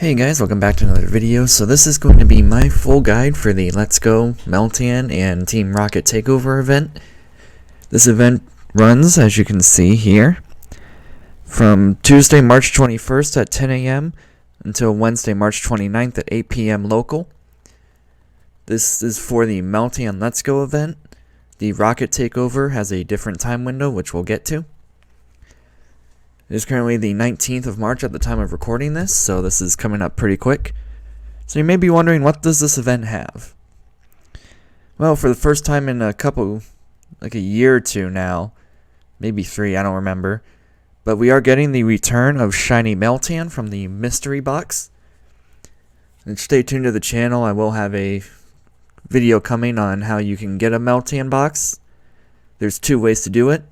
Hey guys, welcome back to another video. So this is going to be my full guide for the Let's Go, MELTAN, and Team Rocket Takeover event. This event runs, as you can see here, from Tuesday, March 21st at 10 a.m. until Wednesday, March 29th at 8 p.m. local. This is for the MELTAN Let's Go event. The Rocket Takeover has a different time window, which we'll get to. It is currently the 19th of March at the time of recording this, so this is coming up pretty quick. So you may be wondering, what does this event have? Well, for the first time in a year or two now, maybe 3, I don't remember, but we are getting the return of Shiny MELTAN from the mystery box. And stay tuned to the channel, I will have a video coming on how you can get a MELTAN box. There's 2 ways to do it.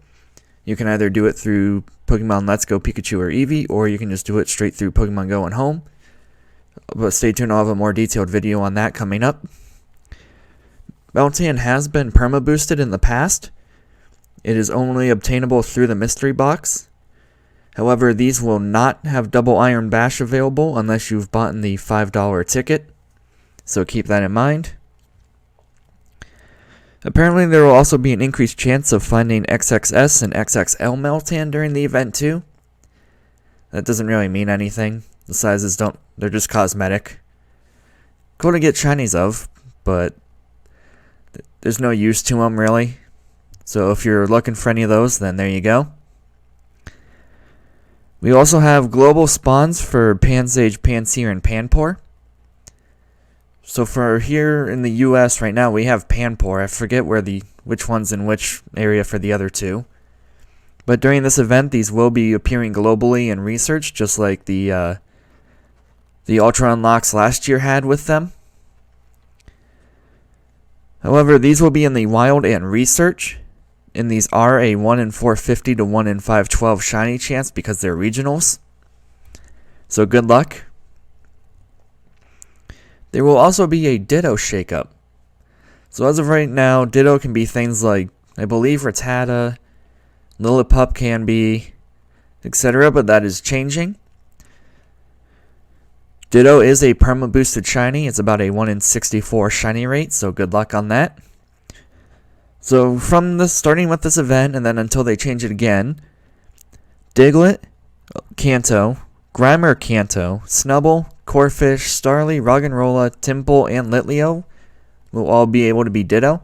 You can either do it through Pokemon Let's Go Pikachu or Eevee, or you can just do it straight through Pokemon Go and Home. But stay tuned, I'll have a more detailed video on that coming up. MELTAN has been perma-boosted in the past. It is only obtainable through the mystery box. However, these will not have Double Iron Bash available unless you've bought the $5 ticket. So keep that in mind. Apparently, there will also be an increased chance of finding XXS and XXL MELTAN during the event too. That doesn't really mean anything. The sizes they're just cosmetic. Cool to get shinies of, but there's no use to them really. So if you're looking for any of those, then there you go. We also have global spawns for Pansage, Pansear, and Panpour. So for here in the US right now, we have Panpour. I forget which one's in which area for the other 2. But during this event, these will be appearing globally in research, just like the Ultra Unlocks last year had with them. However, these will be in the wild and research, and these are a 1 in 450 to 1 in 512 shiny chance because they're regionals. So good luck. There will also be a Ditto shakeup. So as of right now, Ditto can be things like, I believe Rattata, Lillipup can be, etc., but that is changing. Ditto is a perma-boosted shiny. It's about a 1 in 64 shiny rate, so good luck on that. So starting with this event and then until they change it again, Diglett, Kanto, Grimer Kanto, Snubbull, Corphish, Starly, Roggenrola, Timple, and Litleo will all be able to be Ditto.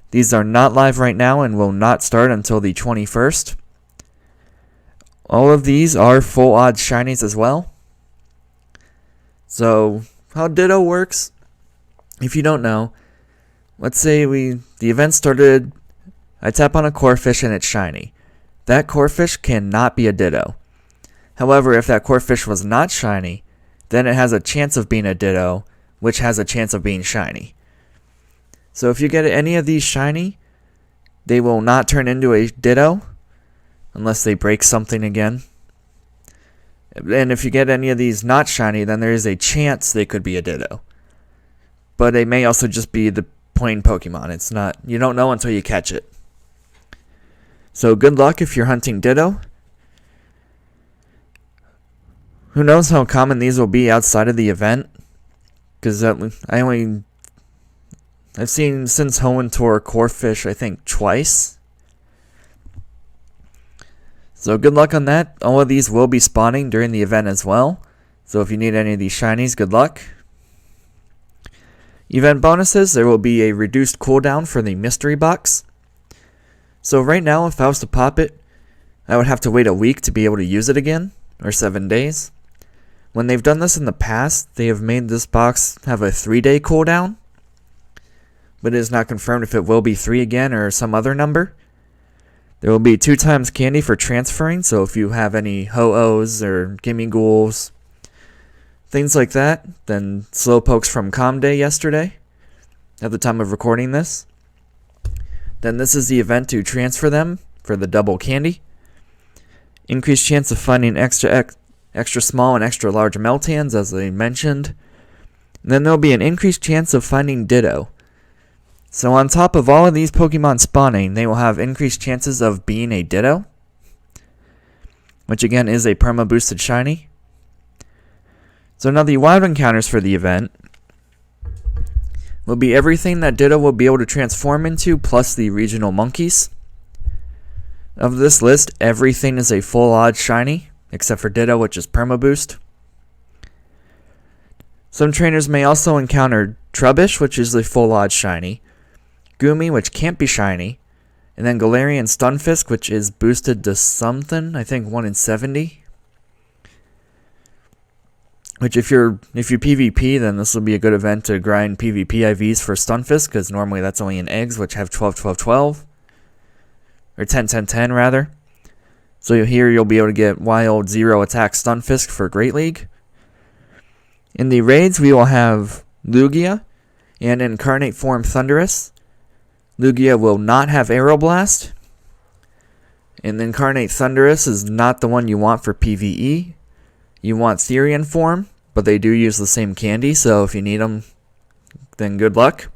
These are not live right now and will not start until the 21st. All of these are full odds shinies as well. So, how Ditto works, if you don't know, let's say the event started, I tap on a Corphish and it's shiny. That Corphish cannot be a Ditto. However, if that Corphish was not shiny, then it has a chance of being a Ditto, which has a chance of being shiny. So if you get any of these shiny, they will not turn into a Ditto, unless they break something again. And if you get any of these not shiny, then there is a chance they could be a Ditto. But they may also just be the plain Pokemon. It's not, you don't know until you catch it. So good luck if you're hunting Ditto. Who knows how common these will be outside of the event? Because I've seen since Hoenn Corphish, I think, twice. So good luck on that. All of these will be spawning during the event as well. So if you need any of these shinies, good luck. Event bonuses, there will be a reduced cooldown for the mystery box. So right now, if I was to pop it, I would have to wait a week to be able to use it again, or 7 days. When they've done this in the past, they have made this box have a 3-day cooldown, but it is not confirmed if it will be 3 again or some other number. There will be 2 times candy for transferring, so if you have any Ho-Ohs or Gimme Ghouls, things like that, then Slowpokes from Calm Day yesterday, at the time of recording this. Then this is the event to transfer them for the double candy. Increased chance of finding extra small and extra large MELTANs, as I mentioned. And then there'll be an increased chance of finding Ditto. So on top of all of these Pokemon spawning, they will have increased chances of being a Ditto, which again is a perma boosted shiny. So now the wild encounters for the event will be everything that Ditto will be able to transform into, plus the regional monkeys. Of this list, everything is a full odds shiny, except for Ditto, which is perma boost. Some trainers may also encounter Trubbish, which is a full odds shiny, Goomy, which can't be shiny, and then Galarian Stunfisk, which is boosted to something, I think 1 in 70. Which if you PvP, then this will be a good event to grind PvP IVs for Stunfisk, because normally that's only in eggs, which have 12, 12, 12. Or 10, 10, 10 rather. So here you'll be able to get wild 0 attack Stunfisk for Great League. In the raids, we will have Lugia and Incarnate Form Thundurus. Lugia will not have Aeroblast. And Incarnate Thundurus is not the one you want for PvE. You want Therian form, but they do use the same candy, so if you need them, then good luck.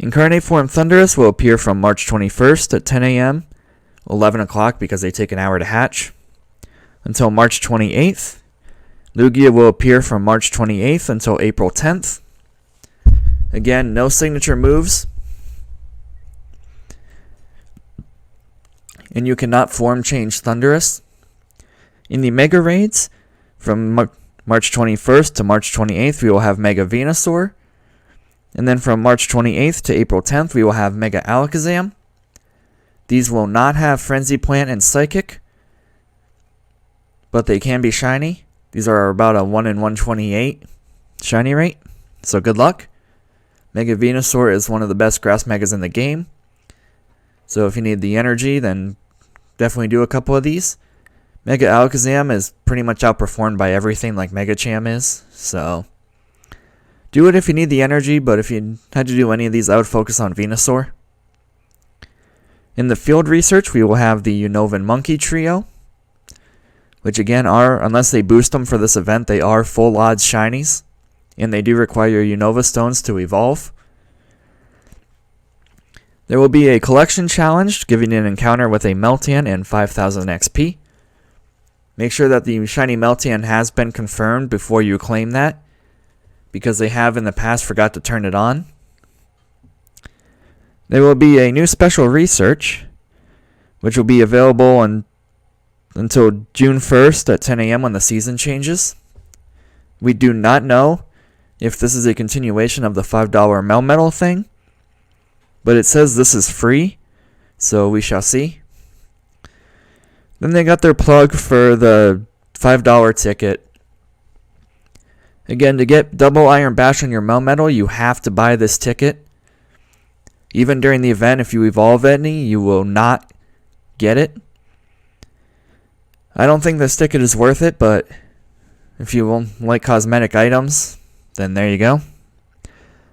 Incarnate Form Thundurus will appear from March 21st at 10 a.m., 11 o'clock because they take an hour to hatch, until March 28th. Lugia will appear from March 28th until April 10th. Again, no signature moves. And you cannot form change Thundurus. In the Mega Raids, from March 21st to March 28th, we will have Mega Venusaur. And then from March 28th to April 10th, we will have Mega Alakazam. These will not have Frenzy Plant and Psychic, but they can be shiny. These are about a 1 in 128 shiny rate, so good luck. Mega Venusaur is one of the best grass megas in the game. So if you need the energy, then definitely do a couple of these. Mega Alakazam is pretty much outperformed by everything like Mega Cham is, so do it if you need the energy, but if you had to do any of these, I would focus on Venusaur. In the field research, we will have the Unovan Monkey Trio, which again are, unless they boost them for this event, they are full odds shinies, and they do require Unova Stones to evolve. There will be a collection challenge, giving an encounter with a Meltan and 5,000 XP. Make sure that the shiny Meltan has been confirmed before you claim that, because they have in the past forgot to turn it on. There will be a new special research, which will be available until June 1st at 10 a.m. when the season changes. We do not know if this is a continuation of the $5 Melmetal thing, but it says this is free, so we shall see. Then they got their plug for the $5 ticket. Again, to get double Iron Bash on your Melmetal, you have to buy this ticket. Even during the event, if you evolve any, you will not get it. I don't think this ticket is worth it, but if you like cosmetic items, then there you go.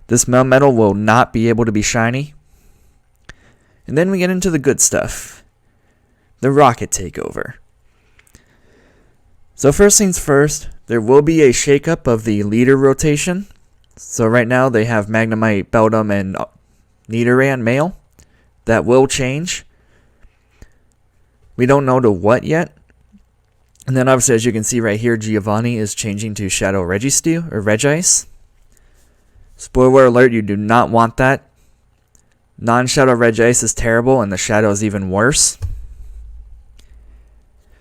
This Melmetal will not be able to be shiny. And then we get into the good stuff. The Rocket Takeover. So first things first, there will be a shakeup of the leader rotation. So right now they have Magnemite, Beldum, and Nidoran male. That will change. We don't know to what yet. And then obviously, as you can see right here, Giovanni is changing to Shadow Registeel or Regice. Spoiler alert, you do not want that. Non-Shadow Regice is terrible and the Shadow is even worse.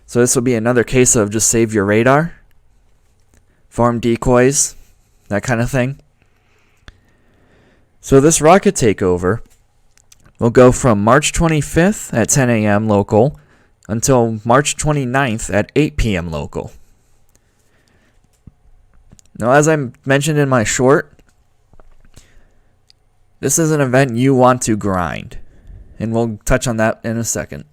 So this will be another case of just save your radar. Farm decoys, that kind of thing. So this Rocket Takeover will go from March 25th at 10 a.m. local until March 29th at 8 p.m. local. Now, as I mentioned in my short, this is an event you want to grind, and we'll touch on that in a second.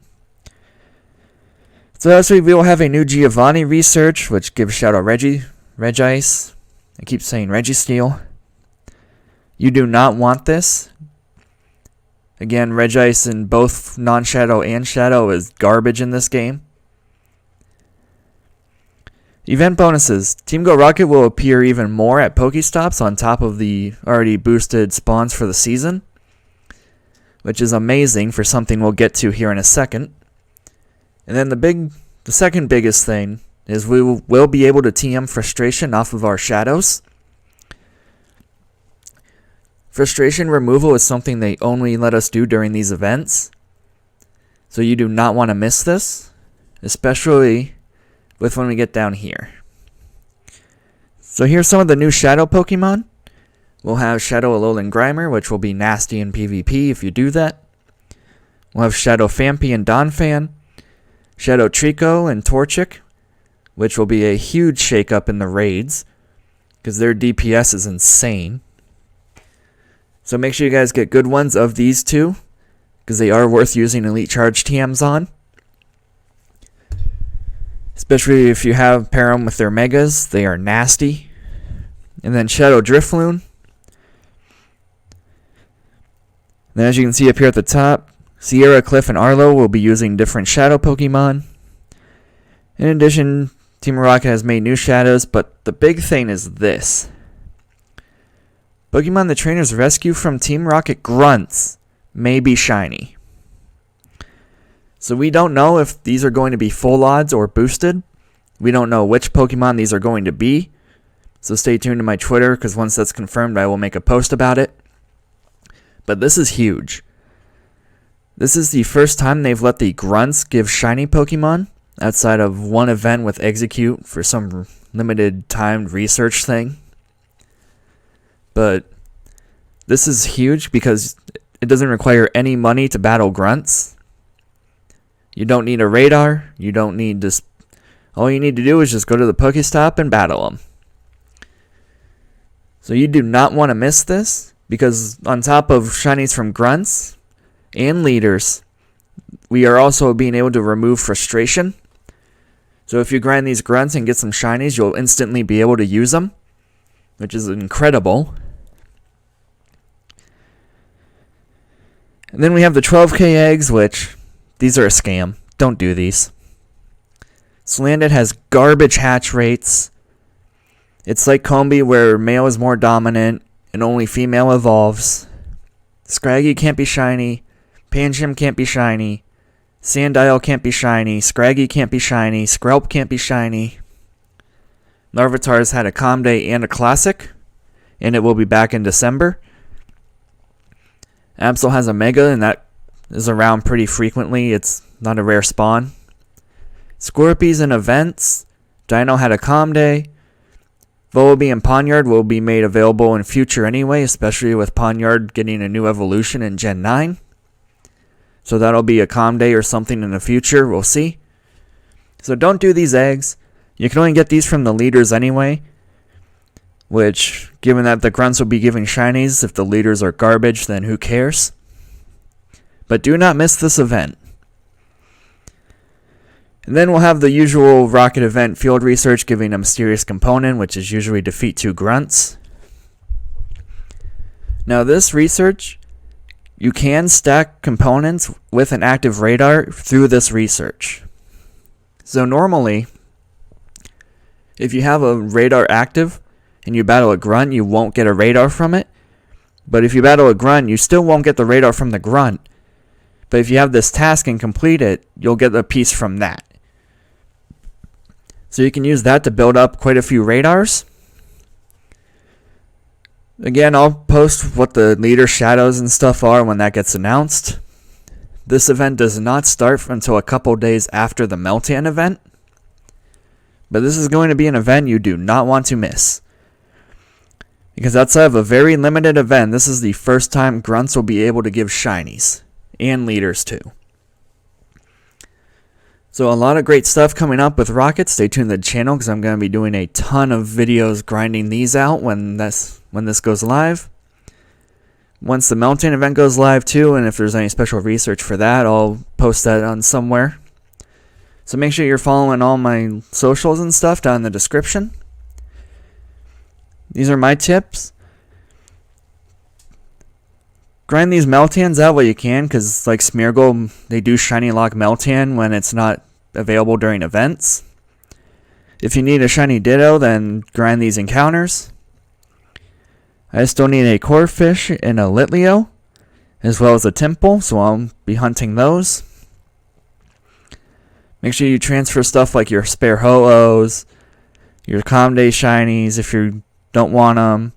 So last week we will have a new Giovanni research, which gives Shadow Regice. I keep saying Registeel. You do not want this. Again, Regice in both non-Shadow and Shadow is garbage in this game. Event bonuses. Team Go Rocket will appear even more at Pokestops on top of the already boosted spawns for the season, which is amazing for something we'll get to here in a second. And then the second biggest thing is we will be able to TM Frustration off of our shadows. Frustration removal is something they only let us do during these events. So you do not want to miss this, especially with when we get down here. So here's some of the new Shadow Pokemon. We'll have Shadow Alolan Grimer, which will be nasty in PvP if you do that. We'll have Shadow Fampi and Donphan. Shadow Trico and Torchic, which will be a huge shakeup in the raids, because their DPS is insane. So make sure you guys get good ones of these two, because they are worth using Elite Charge TMs on. Especially if you have pair them with their Megas, they are nasty. And then Shadow Drifloon. Then as you can see up here at the top, Sierra, Cliff, and Arlo will be using different Shadow Pokemon. In addition, Team Rocket has made new Shadows, but the big thing is this. Pokemon the Trainers Rescue from Team Rocket Grunts may be shiny. So we don't know if these are going to be full odds or boosted. We don't know which Pokemon these are going to be. So stay tuned to my Twitter, because once that's confirmed, I will make a post about it. But this is huge. This is the first time they've let the Grunts give shiny Pokemon outside of one event with Execute for some limited timed research thing. But this is huge because it doesn't require any money to battle Grunts. You don't need a radar. You don't need this. All you need to do is just go to the Pokestop and battle them. So you do not want to miss this, because on top of shinies from Grunts and leaders, we are also being able to remove frustration. So if you grind these Grunts and get some shinies, you'll instantly be able to use them, which is incredible. And then we have the 12k eggs, which these are a scam. Don't do these. Slanded has garbage hatch rates. It's like Combi, where male is more dominant and only female evolves. Scraggy can't be shiny. Pancham can't be shiny. Sandile can't be shiny. Scraggy can't be shiny. Skrelp can't be shiny. Larvitar's had a Calm Day and a Classic, and it will be back in December. Absol has a Mega, and that is around pretty frequently. It's not a rare spawn. Scorpies in events. Dino had a Calm Day. Volibee and Ponyard will be made available in future anyway, especially with Ponyard getting a new evolution in Gen 9. So that'll be a Calm Day or something in the future. We'll see. So don't do these eggs. You can only get these from the leaders anyway, which, given that the Grunts will be giving shinies, if the leaders are garbage, then who cares? But do not miss this event. And then we'll have the usual Rocket event field research giving a mysterious component, which is usually defeat 2 Grunts. Now this research, you can stack components with an active radar through this research. So normally, if you have a radar active and you battle a Grunt, you won't get a radar from it. But if you battle a Grunt, you still won't get the radar from the Grunt. But if you have this task and complete it, you'll get a piece from that. So you can use that to build up quite a few radars. Again, I'll post what the leader shadows and stuff are when that gets announced. This event does not start until a couple days after the MELTAN event. But this is going to be an event you do not want to miss. Because outside of a very limited event, this is the first time Grunts will be able to give shinies. And leaders too. So a lot of great stuff coming up with Rocket. Stay tuned to the channel, because I'm going to be doing a ton of videos grinding these out when this goes live. Once the MELTAN event goes live too, and if there's any special research for that, I'll post that on somewhere. So make sure you're following all my socials and stuff down in the description. These are my tips. Grind these Meltans out while you can, because like Smeargle, they do shiny lock Meltan when it's not available during events. If you need a shiny Ditto, then grind these encounters. I still need a Corphish and a Litleo, as well as a Temple, so I'll be hunting those. Make sure you transfer stuff like your spare Ho-Ohs, your Calm Day Shinies if you don't want them,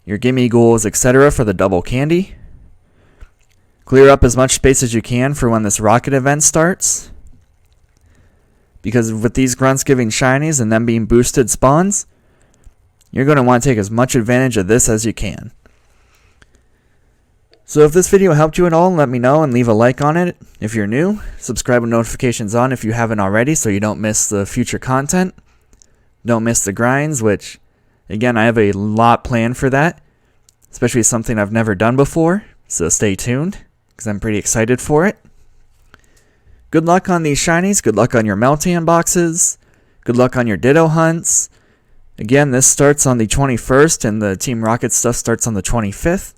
your Gimme Ghouls, etc. for the double candy. Clear up as much space as you can for when this rocket event starts, because with these grunts giving shinies and them being boosted spawns, you're going to want to take as much advantage of this as you can. So if this video helped you at all, let me know and leave a like on it. If you're new, subscribe with notifications on if you haven't already so you don't miss the future content. Don't miss the grinds, which, again, I have a lot planned for that, especially something I've never done before, so stay tuned, because I'm pretty excited for it. Good luck on these shinies, good luck on your MELTAN boxes, good luck on your Ditto hunts. Again, this starts on the 21st, and the Team Rocket stuff starts on the 25th.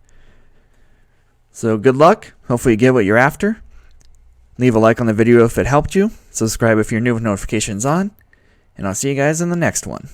So good luck, hopefully you get what you're after. Leave a like on the video if it helped you, subscribe if you're new with notifications on, and I'll see you guys in the next one.